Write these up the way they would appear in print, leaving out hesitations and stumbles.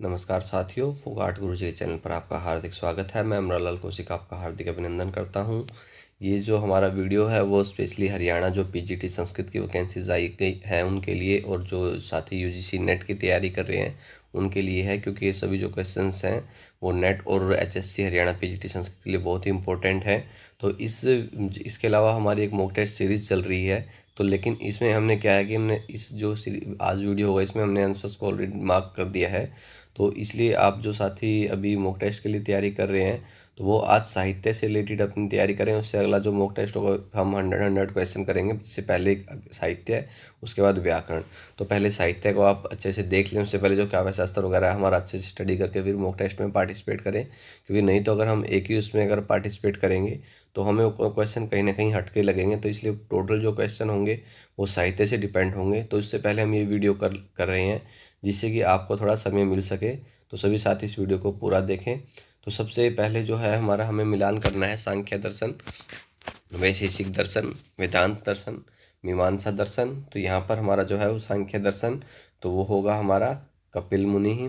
नमस्कार साथियों, फोगाट गुरुजी के चैनल पर आपका हार्दिक स्वागत है। मैं अमरालाल कौशिक आपका हार्दिक अभिनंदन करता हूं। ये जो हमारा वीडियो है वो स्पेशली हरियाणा जो पीजीटी संस्कृत की वैकेंसीज आई गई हैं उनके लिए, और जो साथी यूजीसी नेट की तैयारी कर रहे हैं उनके लिए है, क्योंकि ये सभी जो क्वेश्चंस हैं वो नेट और एचएससी हरियाणा पीजीटी संस्कृत के लिए बहुत ही इंपॉर्टेंट है। तो इसके अलावा हमारी एक मॉक टेस्ट सीरीज चल रही है। तो लेकिन इसमें हमने क्या है कि हमने इस जो आज वीडियो होगा इसमें हमने आंसर्स को ऑलरेडी मार्क कर दिया है। तो इसलिए आप जो साथी अभी मॉक टेस्ट के लिए तैयारी कर रहे हैं तो वो आज साहित्य से रिलेटेड अपनी तैयारी करें। उससे अगला जो मॉक टेस्ट होगा हम 100 क्वेश्चन करेंगे। इससे पहले साहित्य है, उसके बाद व्याकरण। तो पहले साहित्य को आप अच्छे से देख लें, उससे पहले जो काव्य शास्त्र वगैरह है हमारा अच्छे से स्टडी करके फिर मॉक टेस्ट में पार्टिसिपेट करें। क्योंकि नहीं तो अगर हम एक ही उसमें अगर पार्टिसिपेट करेंगे तो हमें वो क्वेश्चन कहीं ना कहीं हटके लगेंगे। तो इसलिए टोटल जो क्वेश्चन होंगे वो साहित्य से डिपेंड होंगे। तो इससे पहले हम ये वीडियो कर रहे हैं जिससे कि आपको थोड़ा समय मिल सके। तो सभी साथी इस वीडियो को पूरा देखें। तो सबसे पहले जो है हमारा हमें मिलान करना है सांख्य दर्शन, वैशेषिक दर्शन, वेदांत दर्शन, मीमांसा दर्शन। तो यहाँ पर हमारा जो है वो सांख्य दर्शन तो वो होगा हमारा कपिल मुनि ही।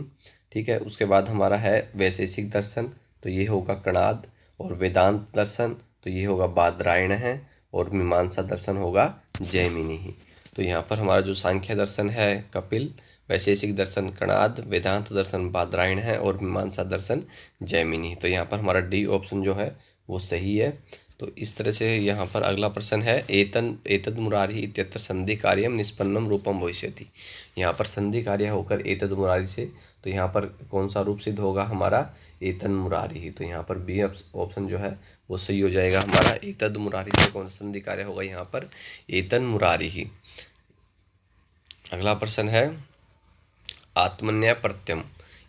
ठीक है, उसके बाद हमारा है वैशेषिक दर्शन तो ये होगा कणाद, और वेदांत दर्शन तो ये होगा बादरायण है, और मीमांसा दर्शन होगा जैमिनी ही। तो यहाँ पर हमारा जो सांख्य दर्शन है कपिल, वैशेषिक दर्शन कणाद, वेदांत दर्शन बादरायण है, और मीमांसा दर्शन जैमिनी। तो यहाँ पर हमारा डी ऑप्शन जो है वो सही है। तो इस तरह से यहाँ पर अगला प्रश्न है एतद मुरारी इत्यत्र संधि कार्यम निष्पन्नम रूपम भविष्यति। यहाँ पर संधि कार्य होकर एतद मुरारी से, तो यहाँ पर कौन सा रूप सिद्ध होगा हमारा एतन मुरारी ही। तो यहाँ पर बी ऑप्शन जो है वो सही हो जाएगा हमारा। एतद मुरारी से कौन सा संधि कार्य होगा यहाँ पर एतन मुरारी ही। अगला प्रश्न है आत्मन्याय प्रत्यम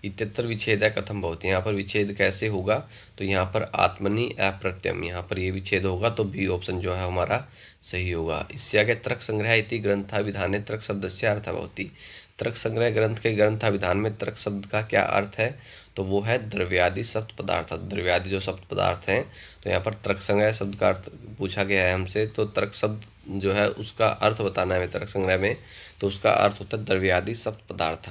इत्यत्र विच्छेद कथम भवति। यहाँ पर विच्छेद कैसे होगा, तो यहाँ पर आत्मनि अप्रत्यम, यहाँ पर ये विच्छेद होगा। तो बी ऑप्शन जो है हमारा सही होगा। इससे आगे तर्क संग्रह इति ग्रंथाभिधाने तर्क शब्दस्य अर्थः भवति। तर्क संग्रह ग्रंथ के ग्रंथाभिधान में तर्क शब्द का क्या अर्थ है, तो वो है द्रव्यादि सप्त पदार्थ। द्रव्यादि जो सप्त पदार्थ हैं, तो यहाँ पर तर्क संग्रह शब्द का अर्थ पूछा गया है हमसे। तो तर्क शब्द जो है उसका अर्थ बताना है तर्क संग्रह में। तो उसका अर्थ होता है द्रव्यादि सप्त पदार्थ।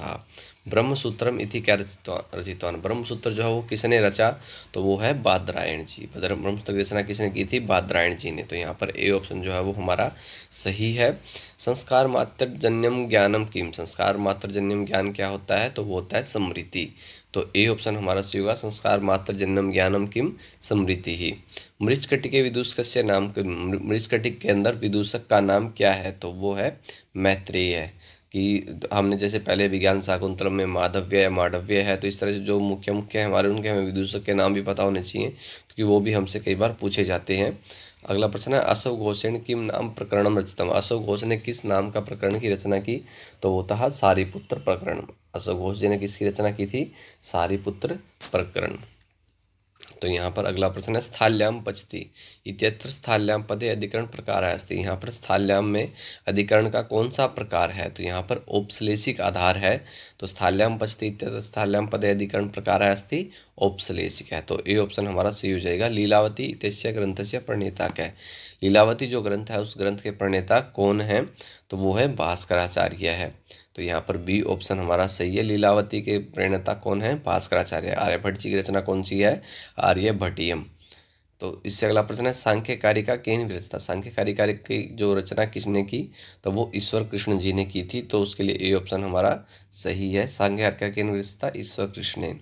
ब्रह्मसूत्रम इति क्या रचितवान। ब्रह्मसूत्र जो है वो किसने रचा, तो वो है बादरायण जी। ब्रह्मसूत्र की रचना किसने की थी, बादरायण जी ने। तो यहाँ पर ए ऑप्शन जो है वो हमारा सही है। संस्कार मात्र जन्यम ज्ञानम किम। संस्कार मात्र जन्यम ज्ञान क्या होता है, तो वो होता है समृति। तो ए ऑप्शन हमारा सही होगा। संस्कार मात्र जन्यम ज्ञानम किम समृति ही। मृच्छकटिके विदूषकस्य नाम, मृच्छकटिक के अंदर विदूषक का नाम क्या है, तो वो है मैत्रेय है। कि हमने जैसे पहले विज्ञान शाकुंतलम में माधव्य या मांडव्य है, तो इस तरह से जो मुख्य मुख्य है हमारे उनके हमें विदूषक के नाम भी पता होने चाहिए, क्योंकि वो भी हमसे कई बार पूछे जाते हैं। अगला प्रश्न है असव घोषेण किम नाम प्रकरणम रचितम। असव घोष ने किस नाम का प्रकरण की रचना की, तो वो था सारीपुत्र प्रकरण। असव घोष जी ने किसकी रचना की थी, सारीपुत्र प्रकरण। तो यहाँ पर अगला प्रश्न है स्थाल्याम पचती इत्यत्र स्थाल्याम पदे अधिकरण प्रकार अस्ति। यहाँ पर स्थाल्याम में अधिकरण का कौन सा प्रकार है, तो यहाँ पर औपश्लेषिक आधार है। तो स्थाल्याम पचती इत्यत्र स्थाल्याम पदे अधिकरण प्रकार अस्ति औपश्लेषिक है। तो ए ऑप्शन हमारा सही हो जाएगा। लीलावती इत्यस्य ग्रंथस्य प्रणेता क्या है। लीलावती जो ग्रंथ है उस ग्रंथ के प्रणेता कौन है, तो वो है भास्कराचार्य है। तो यहाँ पर बी ऑप्शन हमारा सही है। लीलावती के प्रणेता कौन है, भास्कराचार्य। आर्यभट्ट जी की रचना कौन सी है, आर्यभट्टियम। तो इससे अगला प्रश्न है सांख्य कारिका केन विरचिता। सांख्य कारिका की जो रचना किसने की, तो वो ईश्वर कृष्ण जी ने की थी। तो उसके लिए ए ऑप्शन हमारा सही है। सांख्य कारिका केन विरचिता, ईश्वर कृष्ण ने।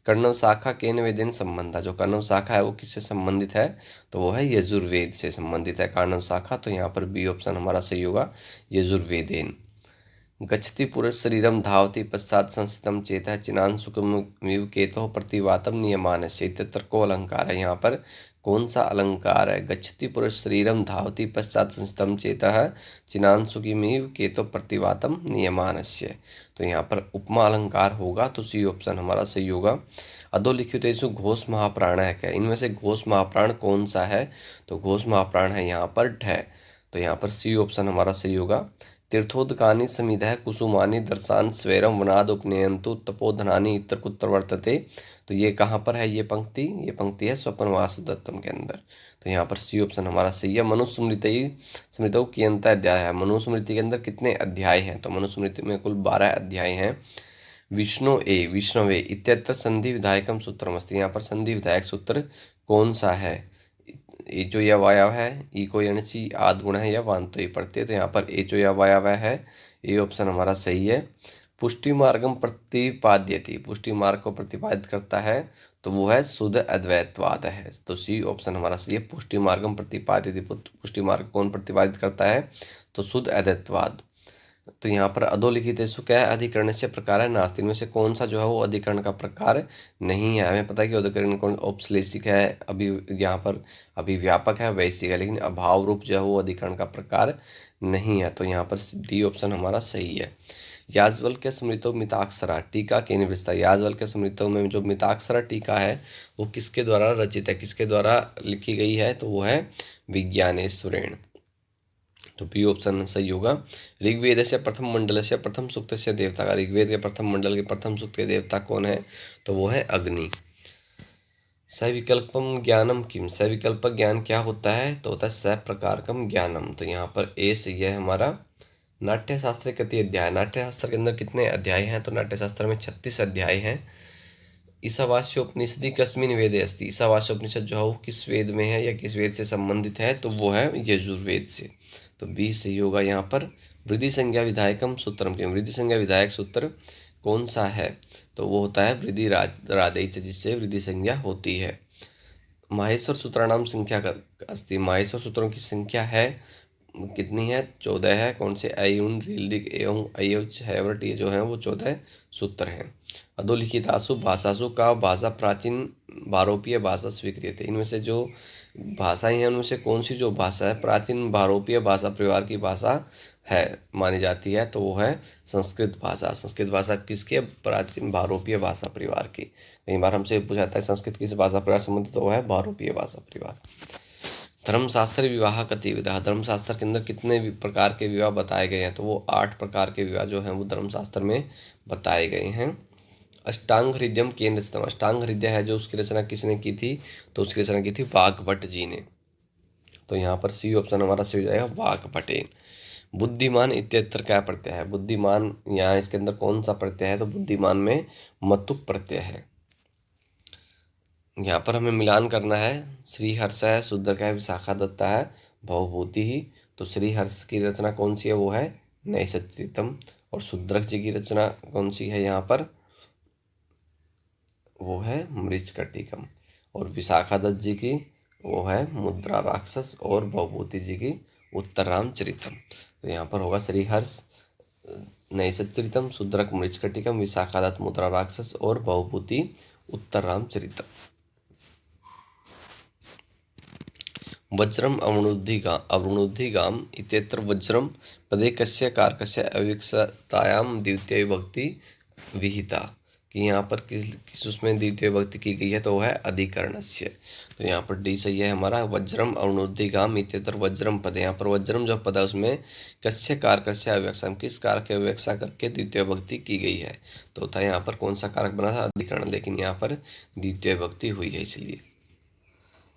कर्णव शाखा केन वेदेन संबंधा। जो कर्णव शाखा है वो किससे संबंधित है, तो वो है यजुर्वेद से संबंधित है कर्णव शाखा। तो यहाँ पर बी ऑप्शन हमारा सही होगा, यजुर्वेदेन। गच्छति पुरुष शरीरम धावति पश्चात संस्थितम चेतः चिनांशुकमिव केतुः प्रतिवातम नियमानस्य। इत्यत्र को अलंकार है, यहाँ पर कौन सा अलंकार है। गच्छति पुरुष शरीरम धावति पश्चात संस्थितम चेतः चिनांशुकमिव केतुः प्रतिवातम नियमानस्य। तो यहाँ पर उपमा अलंकार होगा। तो सी ऑप्शन हमारा सही होगा। अधोलिखितेषु घोष महाप्राण है क्या। इनमें से घोष महाप्राण कौन सा है, तो घोष महाप्राण है यहाँ पर ढ। तो यहाँ पर सी ऑप्शन हमारा सही होगा। तीर्थोदकानि समिधः कुसुमानि दर्शान स्वैरम वनाद उपनयन्तु तपोधनानि इत्र कुत्र वर्तते। तो ये कहाँ पर है, ये पंक्ति है स्वपन वासुदत्तम के अंदर। तो यहाँ पर सी ऑप्शन हमारा सही है। मनुस्मृति स्मृतौ कियंत अध्याय है। मनुस्मृति के अंदर कितने अध्याय हैं, तो मनुस्मृति में कुल 12 अध्याय हैं। विष्णवे इत्यत्र संधि विधायकम सूत्रमस्ति। यहाँ पर संधि विधायक सूत्र कौन सा है? ए जो या वायव है, इको यणसी आद गुण है या वांतो ही पढ़ते, तो यहाँ पर ए जो या वायव है, ये ऑप्शन हमारा सही है। पुष्टि मार्गम प्रतिपाद्यति, पुष्टि मार्ग को प्रतिपादित करता है तो वो है शुद्ध अद्वैतवाद है, तो सी ऑप्शन हमारा सही है। पुष्टि मार्गम प्रतिपाद्यति, पुष्टि मार्ग कौन प्रतिपादित करता है? तो शुद्ध अद्वैतवाद। तो यहाँ पर अधोलिखितेषु क्या है? अधिकरण से प्रकार है नास्ति, इनमें से कौन सा जो है वो अधिकरण का प्रकार नहीं है? हमें पता है कि अधिकरण कौन औपश्लेषिक है, अभी यहाँ पर अभिव्यापक है, वैश्विक है, लेकिन अभाव रूप जो है वो अधिकरण का प्रकार नहीं है, तो यहाँ पर डी ऑप्शन हमारा सही है। याज्ञवल्क्य स्मृतो मिताक्षरा टीका के निवृत्ता, याज्ञवल्क्य स्मृतो में जो मिताक्षरा टीका है वो किसके द्वारा रचित है, किसके द्वारा लिखी गई है? तो वो है विज्ञानेश्वरेण, तो बी ऑप्शन सही होगा। ऋग्वेद से प्रथम मंडल से प्रथम सूक्त से देवता का, ऋग्वेद के प्रथम मंडल के प्रथम सूक्त के देवता कौन है? तो वो है अग्नि। सविकल्पम ज्ञानम किम, सविकल्प ज्ञान क्या होता है? तो होता है सप्रकारकम ज्ञानम, तो यहाँ पर ए सही है हमारा। नाट्यशास्त्र कितने अध्याय? नाट्यशास्त्र के अंदर कितने अध्याय हैं? तो नाट्यशास्त्र में 36 अध्याय हैं। ईशावास्योपनिषदि कस्मिन वेदे अस्ति, ईशावास्योपनिषद जो है वो किस वेद में है या किस वेद से संबंधित है? तो वो है यजुर्वेद से, तो बी सही होगा यहाँ पर। वृद्धि संज्ञा विधायकम सूत्रम किम, वृद्धि संज्ञा विधायक सूत्र कौन सा है? तो वो होता है वृद्धि रादैच, जिससे वृद्धि संज्ञा होती है। माहेश्वर सूत्राणाम संख्या अस्ति, माहेश्वर सूत्रों की संख्या है कितनी है? 14 है। कौन से? अयुन रीलिक एवं अयोच हैवर्ट, ये जो है वो 14 सूत्र हैं। अधोलिखितासु भाषासु का भाषा प्राचीन भारोपीय भाषा स्वीकृत है, इनमें से जो भाषाएं हैं उनमें से कौन सी जो भाषा है प्राचीन भारोपीय भाषा परिवार की भाषा है मानी जाती है? तो वो है संस्कृत भाषा। संस्कृत भाषा किसकी है? प्राचीन भारोपीय भाषा परिवार की। कई बार हमसे पूछा जाता है संस्कृत किस भाषा परिवार संबंधित, तो वो है भारोपीय भाषा परिवार। धर्मशास्त्र विवाह कति विधा, धर्मशास्त्र के अंदर कितने प्रकार के विवाह बताए गए हैं? तो वो 8 प्रकार के विवाह जो हैं वो धर्मशास्त्र में बताए गए हैं। अष्टांग हृदयम केन रचितम, अष्टांग हृदय है जो उसकी रचना किसने की थी? तो उसकी रचना की थी वाग्भट जी ने, तो यहाँ पर सी ऑप्शन हमारा सही हो जाएगा वाग्भटेन। बुद्धिमान इत्यत्र क्या प्रत्यय है? बुद्धिमान यहाँ इसके अंदर कौन सा प्रत्यय है? तो बुद्धिमान में मतुक प्रत्यय है। यहाँ पर हमें मिलान करना है। श्रीहर्ष है, शूद्रक है, विशाखा दत्ता है, भवभूति ही, तो श्रीहर्ष की रचना कौन सी है? वो है नैषधीयम। और शूद्रक जी की रचना कौन सी है यहाँ पर? वो है मृच्छकटिकम। और विशाखा दत्त जी की वो है मुद्रा राक्षस, और भवभूति जी की उत्तररामचरितम। तो यहाँ पर होगा श्रीहर्ष नैषधीयम, शूद्रक मृच्छकटिकम, विशाखा दत्त मुद्रा राक्षस, और भवभूति उत्तररामचरितम। वज्रम अवृणुद्धिगाम इत्यत्र वज्रम पदे कस्य कारकस्य अविवक्षतायाम द्वितीय विभक्ति विहिता, कि यहाँ पर किस उसमें द्वितीय विभक्ति की गई है? तो वो है अधिकरणस्य, तो यहाँ पर डी सही है हमारा। वज्रम अवृणुद्धिगाम इत्यत्र वज्रम पद, यहाँ पर वज्रम जो पद है उसमें कस्य कारकस्य अविवक्षा, किस कारक की अविवक्षा करके द्वितीय विभक्ति की गई है? तो होता है यहाँ पर कौन सा कारक बना था? अधिकरण, लेकिन यहाँ पर द्वितीय विभक्ति हुई है इसलिए।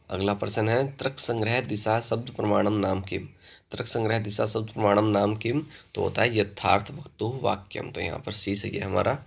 अगला प्रश्न है तर्क संग्रह दिशा शब्द प्रमाणम नाम किम, तर्क संग्रह दिशा शब्द प्रमाणम नाम किम? तो होता है यथार्थ वक्तु वाक्यम, तो यहाँ पर सी सही है हमारा।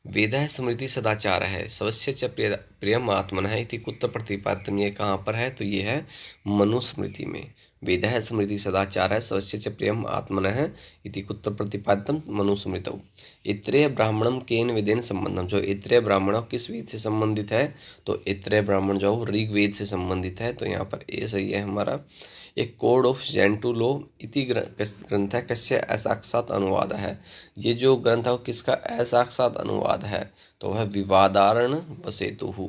वेदः स्मृति सदाचार है स्वस्य च प्रियम आत्मन है इति कुत्र प्रतिपाद्यम, ये कहाँ पर है? तो ये है मनुस्मृति में। वेदः स्मृति सदाचार है स्वस्य च प्रियम आत्मन है इति कुत्र प्रतिपाद्यम मनुस्मृतौ। इत्रेय ब्राह्मणम केन वेदेन संबंधम, जो इत्रेय ब्राह्मण किस वेद से संबंधित है? तो इत्रेय ब्राह्मण जो ऋग्वेद से संबंधित है, तो यहाँ पर ए सही है हमारा। एक कोड ऑफ जेंटू लो इति ग्रंथ है कस्य असाक्षात अनुवाद है, ये जो ग्रंथ है वो किसका असाक्षात अनुवाद है? तो वह विवादारण वसेतु,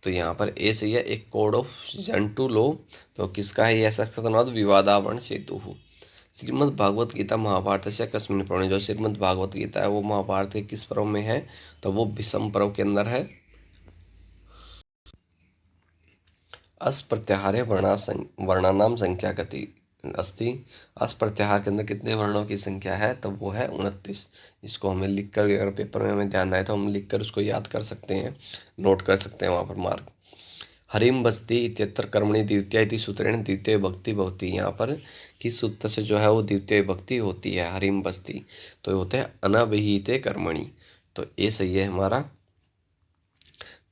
तो यहाँ पर ए सही है। एक कोड ऑफ जेंटू लो, तो किसका है ये असाक्षात अनुवाद? विवादावरण सेतु। श्रीमद् भागवत गीता महाभारत से कस्मिन पर्व, जो श्रीमद् भागवत गीता है वो महाभारत के किस पर्व में है? तो वो विषम पर्व के अंदर है। अस प्रत्याहारे वर्णानाम संख्या कति अस्ति, अस प्रत्याहार के अंदर कितने वर्णों की संख्या है? तो वो है 29। इसको हमें लिखकर, अगर पेपर में हमें ध्यान आए तो हम लिखकर उसको याद कर सकते हैं, नोट कर सकते हैं वहाँ पर मार्क। हरिम बस्ती इत्यत्र कर्मणि द्वितीया इति सूत्रेण द्वितीय विभक्ति भवति, यहाँ पर किस सूत्र से जो है वो द्वितीय विभक्ति होती है? हरिम बस्ती, तो ये होते हैं अनभिहिते कर्मणि, तो ए सही है हमारा।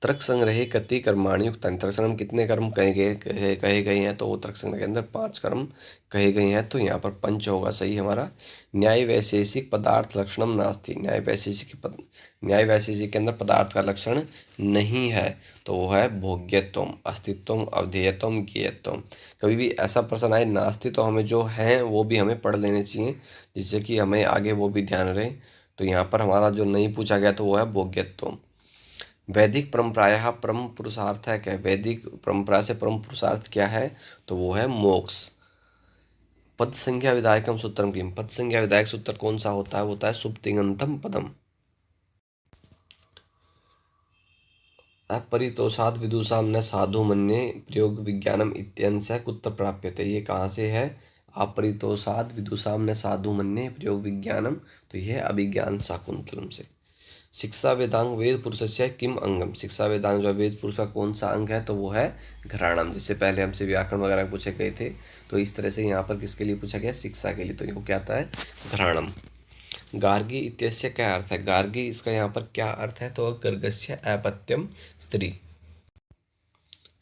तर्क संग्रहे कति कर्माणि युक्तानि, तर्क संग्रह में कितने कर्म कहे गए हैं, तो वो तर्क संग्रह के अंदर 5 कर्म कहे गए हैं, तो यहाँ पर पंच होगा सही हमारा। न्याय वैशेषिक पदार्थ लक्षणम नास्ति, न्याय वैशेषिक के अंदर पदार्थ का लक्षण नहीं है, तो वो है भोग्यत्वम, अस्तित्वम, अवधेयत्वम, ज्ञेयत्वम। कभी भी ऐसा प्रश्न आए नास्ति, तो हमें जो है वो भी हमें पढ़ लेने चाहिए, जिससे कि हमें आगे वो भी ध्यान रहे। तो यहाँ पर हमारा जो नहीं पूछा गया तो वो है भोग्यत्वम। वैदिक परंपराया परम पुरुषार्थ है क्या, वैदिक परंपरा से परम पुरुषार्थ क्या है, तो वो है मोक्ष। पद संज्ञा विधायकम सूत्रम किम, पद संज्ञा विधायक सूत्र कौन सा होता है, वो होता है सुप्तिङन्तम पदम। अपरितोषाद विदुषाम न साधु मन्ये प्रयोग विज्ञानम इत्यंशः कुत्र प्राप्यते, ये कहाँ से है, अपरितोषाद विदुषाम न साधु मन्ये प्रयोग विज्ञानम, तो यह अभिज्ञान शाकुंतलम से। शिक्षा वेदांग वेद पुरुषस्य किम अंगम, शिक्षा वेदांग जो वेद पुरुष का कौन सा अंग है, तो वो है घ्राणम। जिससे पहले हमसे व्याकरण वगैरह पूछे गए थे, तो इस तरह से यहाँ पर किसके लिए पूछा गया, शिक्षा के लिए, तो ये क्या आता है, घ्राणम। गार्गी इत्यस्य क्या अर्थ है, गार्गी इसका यहाँ पर क्या अर्थ है, तो गर्गस्य अपत्यम स्त्री।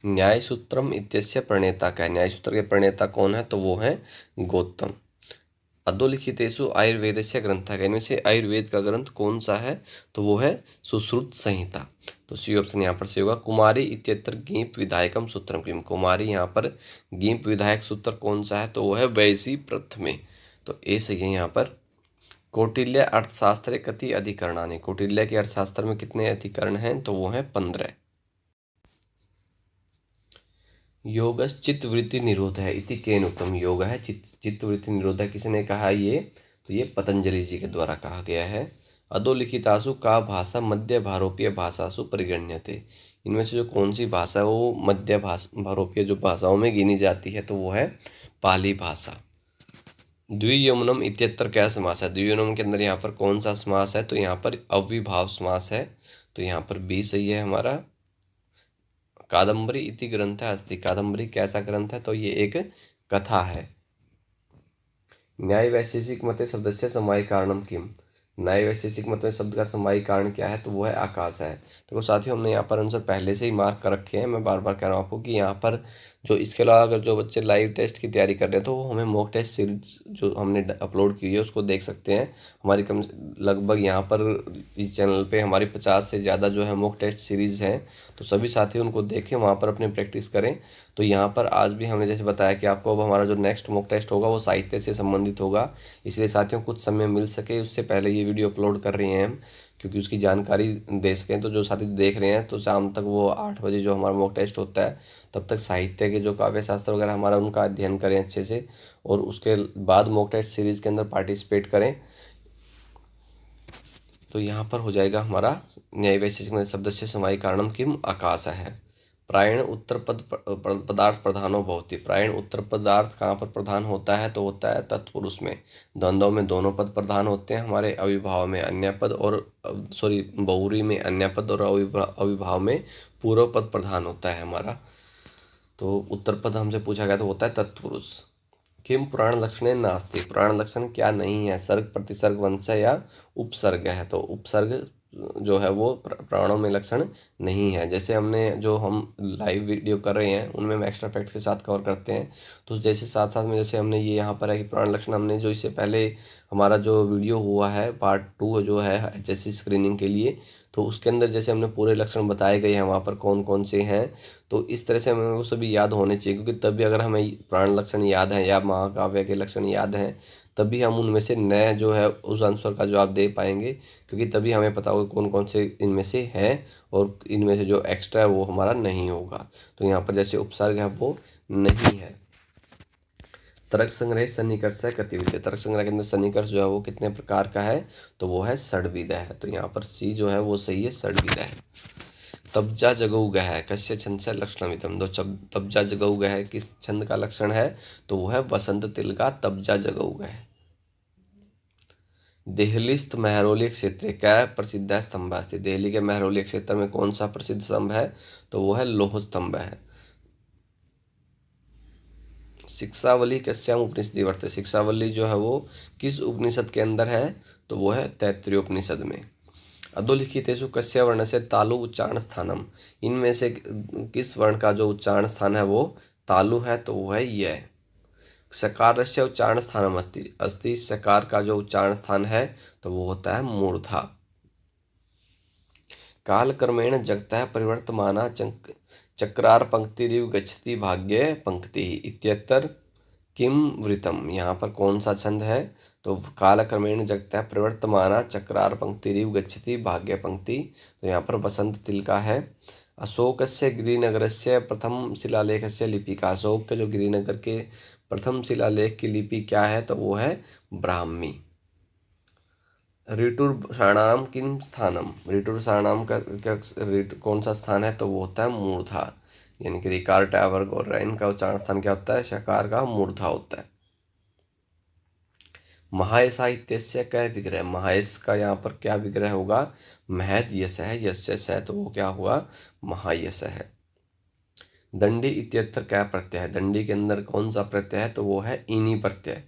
न्यायसूत्रम इत्यस्य प्रणेता क्या, न्यायसूत्र के प्रणेता कौन है, तो वो है गौतम। अधोलिखितेषु आयुर्वेदस्य ग्रंथः, इनमें से आयुर्वेद का ग्रंथ कौन सा है, तो वो है सुश्रुत संहिता। तो सी ऑप्शन यहाँ पर से होगा। कुमारी इत्यत्र गीप विधायकम सूत्रम किम, कुमारी यहाँ पर गीप विधायक सूत्र कौन सा है, तो वो है वैसी प्रथमे, तो ए सही है यहाँ पर। कौटिल्य अर्थशास्त्र कति अधिकरणानि, कौटिल्य के अर्थशास्त्र में कितने अधिकरण हैं, तो वो हैं 15। योगश्चित्त वृत्ति निरोध है इति केन उत्तम, योग है चित्त वृत्ति निरोध है, किसने कहा ये, तो ये पतंजलि जी के द्वारा कहा गया है। अधोलिखितासु का भाषा मध्य भारोपीय भाषासु परिगण्यते, इनमें से जो कौन सी भाषा है वो मध्य भारोपीय जो भाषाओं में गिनी जाती है, तो वो है पाली भाषा। द्वियमुनम इत्यत्र क्या समास है, द्वियमुनम के अंदर यहाँ पर कौन सा समास है, तो यहाँ पर अव्ययभाव समास है, तो यहाँ पर बी सही है हमारा। कादम्बरी इति ग्रंथ अस्ति, कादम्बरी कैसा ग्रंथ है, तो ये एक कथा है। न्याय वैशेषिक मते शब्दस्य समवायी कारणम किम, न्याय वैशेषिक मत में शब्द का समवायी कारण क्या है, तो वो है आकाश है। तो साथियों हमने यहाँ पर आंसर पहले से ही मार्क कर रखे हैं, मैं बार बार कह रहा हूँ आपको कि यहाँ पर जो इसके अलावा अगर जो बच्चे लाइव टेस्ट की तैयारी कर रहे हैं, तो वो हमें मॉक टेस्ट सीरीज जो हमने अपलोड की है उसको देख सकते हैं। हमारी कम लगभग यहाँ पर इस चैनल पे हमारी 50 से ज़्यादा जो है मॉक टेस्ट सीरीज़ हैं, तो सभी साथी उनको देखें, वहाँ पर अपनी प्रैक्टिस करें। तो यहाँ पर आज भी हमने जैसे बताया कि आपको अब हमारा जो नेक्स्ट मॉक टेस्ट होगा वो साहित्य से संबंधित होगा, इसलिए साथियों कुछ समय मिल सके उससे पहले ये वीडियो अपलोड कर रहे हैं हम, क्योंकि उसकी जानकारी दे सकें। तो जो साथी देख रहे हैं तो शाम तक वो 8 बजे जो हमारा मॉक टेस्ट होता है, तब तक साहित्य के जो काव्य शास्त्र वगैरह हमारा उनका अध्ययन करें अच्छे से, और उसके बाद मॉक टेस्ट सीरीज़ के अंदर पार्टिसिपेट करें। तो यहाँ पर हो जाएगा हमारा न्याय वैशेषिक शब्द से समवायी कारणम किम आकाश है। प्रायण उत्तर पद पदार्थ प्रधानो भवति, प्रायण उत्तर पदार्थ कहाँ पर प्रधान होता है, तो होता है तत्पुरुष में। द्वंद्व में दोनों पद प्रधान होते हैं हमारे, अविभाव में अन्य पद और बहुरी में अन्य पद, और अविभाव में पूर्व पद प्रधान होता है हमारा। तो उत्तर पद हमसे पूछा गया तो होता है तत्पुरुष। किम पुराण लक्षण नास्ति, पुराण लक्षण क्या नहीं है, सर्ग प्रतिसर्ग वंश या उपसर्ग है, तो उपसर्ग जो है वो प्राणों में लक्षण नहीं है। जैसे हमने जो हम लाइव वीडियो कर रहे हैं उनमें हम एक्स्ट्रा फैक्ट्स के साथ कवर करते हैं, तो जैसे साथ साथ में जैसे हमने ये यहाँ पर है कि प्राण लक्षण हमने जो इससे पहले हमारा जो वीडियो हुआ है पार्ट 2 जो है HSC स्क्रीनिंग के लिए, तो उसके अंदर जैसे हमने पूरे लक्षण बताए गए हैं वहाँ पर कौन कौन से हैं, तो इस तरह से हमें वो सभी याद होने चाहिए, क्योंकि तभी अगर हमें प्राण लक्षण याद हैं या महाकाव्य के लक्षण याद हैं, तभी हम उनमें से नए जो है उस आंसर का जवाब दे पाएंगे, क्योंकि तभी हमें पता होगा कौन कौन से इनमें से है और इनमें से जो एक्स्ट्रा है वो हमारा नहीं होगा। तो यहाँ पर जैसे उपसर्ग है वो नहीं है। तर्क संग्रह सन्निकर्ष गतिविधि, तर्क संग्रह के अंदर सन्निकर्ष जो है वो कितने प्रकार का है, तो वो है षड्विध है। तो यहाँ पर सी जो है वो सही है, षड्विध है। तब्जा जगऊ गह कस्य छंद से लक्षणमितम, दो तब्जा जगऊ गह किस छंद का लक्षण है, तो वो है वसंत तिल का तब्जा जगऊ गह। देहलीस्थ महरौली क्षेत्र क्या प्रसिद्ध है स्तंभ है, दिल्ली के महरौली क्षेत्र में कौन सा प्रसिद्ध स्तंभ है, तो वो है लौह स्तंभ है। शिक्षावली कस्याम उपनिषद वर्तते, शिक्षावली जो है वो किस उपनिषद के अंदर है, तो वो है तैत्तिरीय उपनिषद में। अधोलिखितेषु कस्य वर्णस्य तालु उच्चारण स्थानम, इनमें से किस वर्ण का जो उच्चारण स्थान है वो तालु है, तो वो है य। सकारस्य उच्चारण स्थानम अस्ति, सकार का जो उच्चारण स्थान है तो वो होता है मूर्धा। कालक्रमेण जगतः परिवर्तमाना चक्रार पंक्तिरिव गच्छति भाग्ये पंक्ति इत्यत्र किम वृतम, यहाँ पर कौन सा छंद है, तो कालक्रमेण जगतः परिवर्तमाना चक्रार पंक्तिरिव गच्छति भाग्य पंक्ति, तो यहाँ पर वसंत तिलका है। अशोकस्य गिरिनगरस्य प्रथम शिलालेखस्य लिपिका, अशोक के जो गिरिनगर के प्रथम शिलालेख की लिपि क्या है, तो वो है ब्राह्मी। ऋटुर्षाणाम किम स्थानम, ऋटुर्षाणाम का कौन सा स्थान है, तो वो होता है मूर्धा, यानी कि रिकार टावर और रैन का उच्चारण स्थान क्या होता है, शकार का मूर्धा होता है। महायसाहित्यस्य क विग्रह, महायस का यहाँ पर क्या विग्रह होगा, महद यस है, यस्य स, तो वो क्या हुआ, महायस है। दंडी इत्यत्र क्या प्रत्यय है, दंडी के अंदर कौन सा प्रत्यय है, तो वो है इनी प्रत्यय,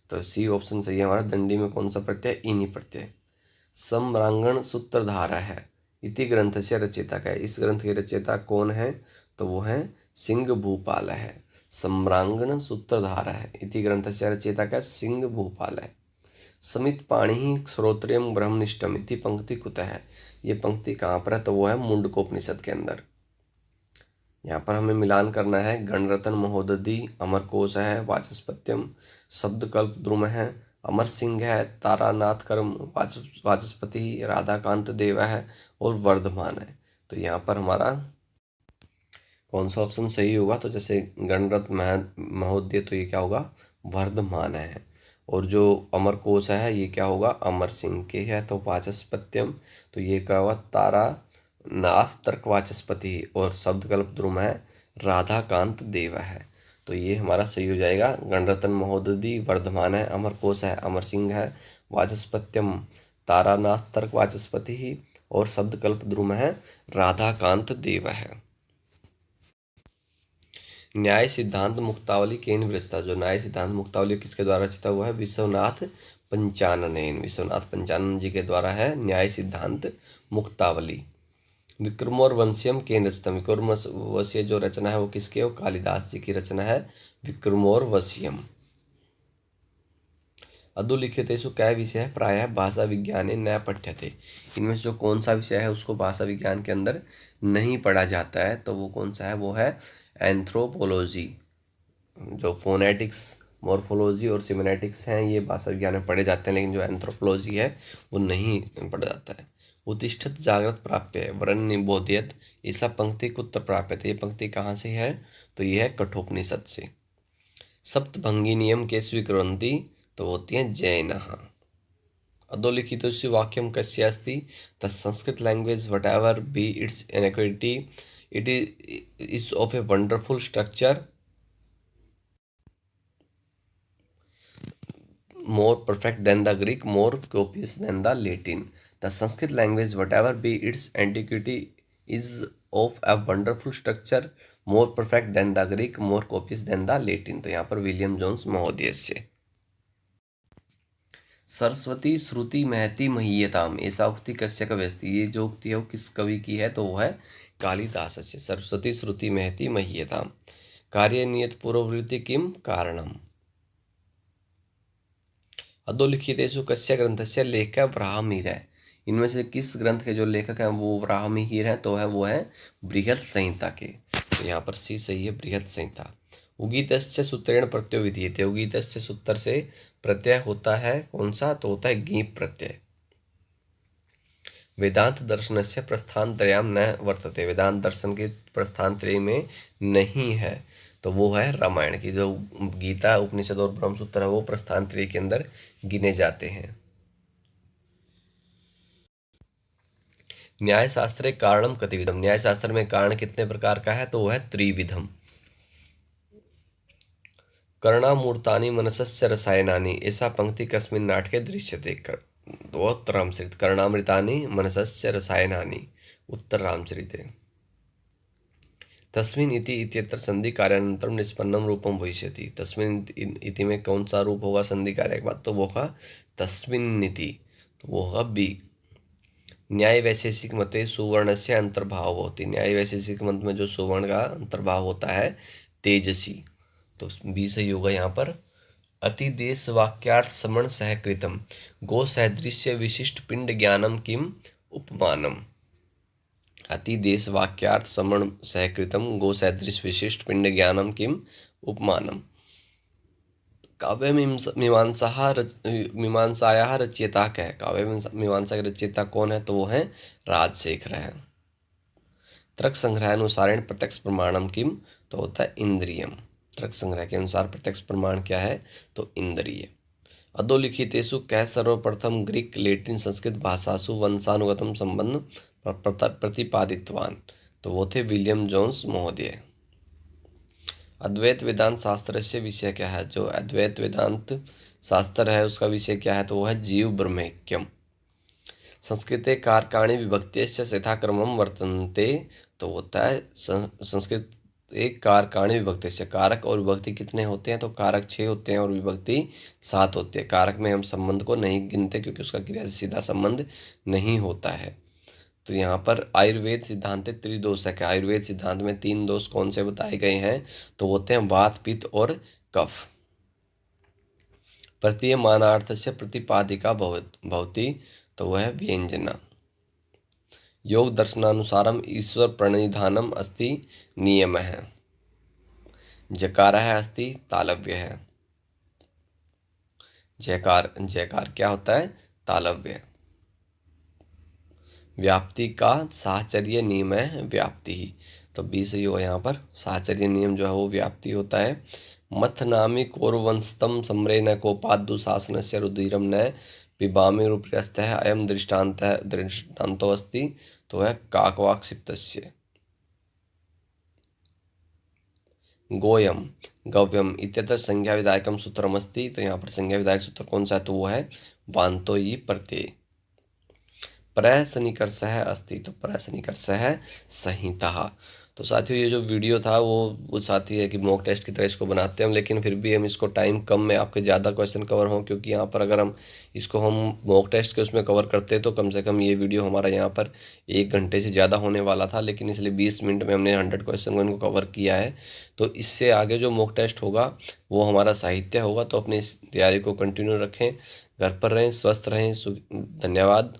तो सी ऑप्शन सही है हमारा। दंडी में कौन सा प्रत्यय, इनी प्रत्यय। सम्रांगण सूत्रधारा है इति ग्रंथ से रचयिता का है, इस ग्रंथ के रचयिता कौन है, तो वो है सिंह भूपाल है। सम्रांगण सूत्रधारा है इति ग्रंथ से रचयिता का सिंह भूपाल है। समित पाणि श्रोत्रियम ब्रह्मनिष्ठम इति पंक्ति कुतः है, ये पंक्ति कहाँ पर है, तो वो है मुंडकोपनिषद के अंदर। यहाँ पर हमें मिलान करना है, गणरत्न महोदधि अमरकोश है, वाचस्पत्यम शब्दकल्प द्रुम है, अमर सिंह है, तारानाथ कर्म वाचस्पति, राधाकांत देव है और वर्धमान है, तो यहाँ पर हमारा कौन सा ऑप्शन सही होगा, तो जैसे गणरत्न महोदय तो ये क्या होगा, वर्धमान है, और जो अमरकोश है ये क्या होगा, अमर सिंह के है, तो वाचस्पत्यम तो ये क्या होगा, तारा नाथ तर्क वाचस्पति, और शब्दकल्प द्रुम है राधाकांत देव है, तो ये हमारा सही हो जाएगा। गणरत्न महोदधि वर्धमान है, अमरकोश है अमर सिंह है, वाचस्पत्यम तारानाथ तर्क वाचस्पति और शब्दकल्प द्रुम है राधाकांत देव है। न्याय सिद्धांत मुक्तावली केन विरचिता, जो न्याय सिद्धांत मुक्तावली किसके द्वारा रचित हुआ है, विश्वनाथ पंचानन, विश्वनाथ पंचानन जी के द्वारा है न्याय सिद्धांत मुक्तावली। विक्रमोर्वश्यम केन रचितम, विक्रमोर्वश्य जो रचना है वो किसके, वो कालिदास जी की रचना है विक्रमोर्वश्यम। अधोलिखितेषु क्या विषय है, प्रायः भाषा विज्ञाने न पठ्यते, इनमें से जो कौन सा विषय है उसको भाषा विज्ञान के अंदर नहीं पढ़ा जाता है, तो वो कौन सा है, वो है एंथ्रोपोलॉजी। जो फोनेटिक्स मॉर्फोलॉजी और सिमेनेटिक्स हैं ये भाषा विज्ञान में पढ़े जाते हैं, लेकिन जो एंथ्रोपोलॉजी है वो नहीं पढ़ा जाता है। उत्तिष्ठत जागृत प्राप्य है वरन निबोध्यत, ऐसा पंक्ति कुत्र प्राप्य है, ये पंक्ति कहाँ से है, तो ये है कठोपनिषद से। सप्तभंगी नियम के स्वीकुर्वन्ति, तो होती हैं जैनः। अधोलिखितस्य वाक्यम कस्य अस्ति, the Sanskrit language what ever be it's inequality it is of a wonderful structure, more perfect than the Greek, more copious than the Latin. The Sanskrit language, whatever be its antiquity, is of a wonderful structure, more perfect than the Greek, more copious than the Latin. तो यहाँ पर William Jones महोदय से। सरस्वती श्रुति महति महीयताम, ऐसा उक्ति कस्य कवि अस्ति, ये जो उक्ति है वो किस कवि की है, तो वो है कालिदास से। सरस्वती श्रुति महति महीयताम। कार्य नियत पूर्ववृत्ति किम कारणम। अधोलिखितेषु कस्य ग्रंथस्य लेखक वराहमिहिर है, इनमें से किस ग्रंथ के जो लेखक हैं वो वराहमिहिर हैं, तो है वो है बृहत् संहिता के, तो यहाँ पर सी सही है, बृहत् संहिता। उगीतस्य सूत्रेण प्रत्ययो विधीयते, उगीतस्य सूत्र से प्रत्यय होता है कौन सा, तो होता है गीप प्रत्यय। वेदांत दर्शनस्य प्रस्थानत्रयम न वर्तते, वेदांत दर्शन के प्रस्थानत्रय में नहीं है, तो वो है रामायण की, जो गीता उपनिषद और ब्रह्मसूत्र है वो प्रस्थानत्रय के अंदर गिने जाते हैं। न्याय शास्त्रे कारणम कतिविधम, न्याय शास्त्र में कारण कितने प्रकार का है, तो वो है त्रिविधम। कर्णामूर्तानि मनसस्य रसायनानि, ऐसा पंक्ति कस्मिन् नाटके दृश्यते, तो उत्तर रामचरित। कर्णामृतानि मनसस्य रसायनानि, उत्तर रामचरिते। तस्मिन् इति इत्यत्र संधि कार्यानंतरम निष्पन्नम रूपम भविष्यति, तस्मिन् इति में कौन सा रूप होगा संधि कार्य के बाद, तो वो होगा तस्मिन् इति, तो वो होगा बी। न्याय वैशेषिक मते सुवर्णस्य अंतर्भाव होती, न्याय वैशेषिक मत में जो सुवर्ण का अंतर्भाव होता है तेजसी, तो बी सही होगा यहाँ पर। अतिदेश वाक्यार्थ समण सहकृतम गो सदृश्य विशिष्ट पिंड ज्ञानम किम उपमानम। अतिदेश वाक्यार्थ समण सहकृतम गो सदृश विशिष्ट पिंड ज्ञानम किम उपमानम। काव्य मीमांसायाः रचयिता क्या है, काव्य मीमांसा के रचयिता कौन है, तो वो है राजशेखर है। तर्क संग्रहानुसारेण प्रत्यक्ष प्रमाणम किम, तो होता है इंद्रियम। तर्क संग्रह के अनुसार प्रत्यक्ष प्रमाण क्या है, तो इंद्रिय। अधोलिखितेषु कः सर्वप्रथम ग्रीक लैटिन संस्कृत भाषासु वंशानुगतम संबंध प्रतिपादितवान, तो वो थे विलियम जोन्स महोदय। अद्वैत वेदांत शास्त्र से विषय क्या है, जो अद्वैत वेदांत शास्त्र है उसका विषय क्या है, तो वो है जीव ब्रह्मैक्यम। संस्कृते कारकाणि विभक्त्यस्य यथाक्रमं वर्तन्ते, तो होता है संस्कृत एक कारकाणि विभक्त्यस्य, कारक और विभक्ति कितने होते हैं, तो कारक 6 होते हैं और विभक्ति 7 होती है। कारक में हम संबंध को नहीं गिनते क्योंकि उसका क्रिया से सीधा संबंध नहीं होता है। तो यहाँ पर आयुर्वेद सिद्धांत त्रिदोषक है, आयुर्वेद सिद्धांत में 3 दोष कौन से बताए गए हैं, तो होते हैं वात पित्त और कफ। प्रतीयमानार्थ से प्रतिपादिका भवति, तो वह है व्यंजना। योग दर्शनानुसारम ईश्वर प्रणिधानम अस्ति नियम है। जकार है अस्ति तालव्य है, जयकार जयकार क्या होता है, तालव्य। व्याप्ति का साहचर्य नियम है व्याप्ति ही, तो बी सही हो यहाँ पर। साहचर्य नियम जो है वो व्याप्ति होता है। मथ नामी कौरवंशतम सम्रे न कोपादु शासन से रुधिरम न पिबामि रूपस्थ है अयम दृष्टान्तो अस्ति, तो है काकवाक्षिप्तस्य। गोयम गव्यम इत्यत्र संज्ञा विधायकम सूत्रमस्ति, तो यहाँ पर संज्ञा विधायक सूत्र कौन सा है, तो वो है वान्तो ई प्रत्यय। प्रसनिकर्षः अस्ति, तो प्रसनिकर्षः संहिता। तो साथियों ये जो वीडियो था वो साथी है कि मॉक टेस्ट की तरह इसको बनाते हैं हम, लेकिन फिर भी हम इसको टाइम कम में आपके ज़्यादा क्वेश्चन कवर हों, क्योंकि यहाँ पर अगर हम इसको हम मॉक टेस्ट के उसमें कवर करते तो कम से कम ये वीडियो हमारा यहाँ पर 1 घंटे से ज़्यादा होने वाला था, लेकिन इसलिए 20 मिनट में हमने 100 क्वेश्चन को इनको कवर किया है। तो इससे आगे जो मॉक टेस्ट होगा वो हमारा साहित्य होगा, तो अपनी इस तैयारी को कंटिन्यू रखें, घर पर रहें, स्वस्थ रहें। धन्यवाद।